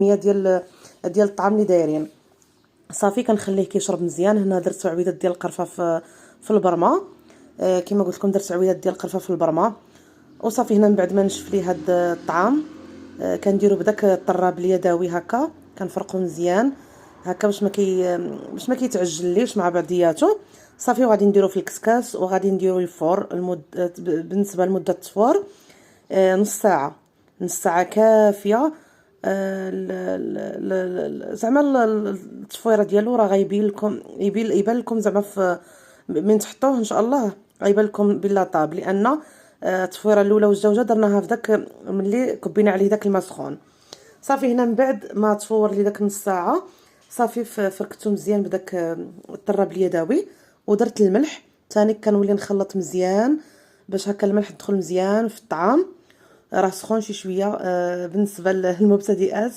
ديال الطعام اللي دايرين. صافي كنخليه كيشرب مزيان. هنا درت عويدات ديال القرفه في البرمه. كما قلت لكم درت عويدات ديال القرفه في البرمه. وصافي هنا من بعد ما نشف لي هاد الطعام كنديرو بداك الطراب اليدوي هكا، كنفرقو مزيان هكا باش ما كيتعجليش مع بعضياتو. صافي وغادي نديرو في الكسكاس وغادي نديرو الفور بالنسبه لمده التفور نص ساعه. نص ساعه كافيه. زعما التصفيره ديالو راه غيبين لكم، يبان لكم زعما من تحطوه ان شاء الله غيبان لكم بلا طاب، لان التصفيره الاولى والجوجه درناها في داك ملي كبينا عليه داك الماء سخون. صافي هنا من بعد ما تفور لي داك نص ساعه صافي فركتو مزيان بداك الطراب اليدوي، ودرت الملح ثاني كنولي نخلط مزيان باش هكا الملح يدخل مزيان في الطعام. راه سخون شي شويه بالنسبه للمبتدئات،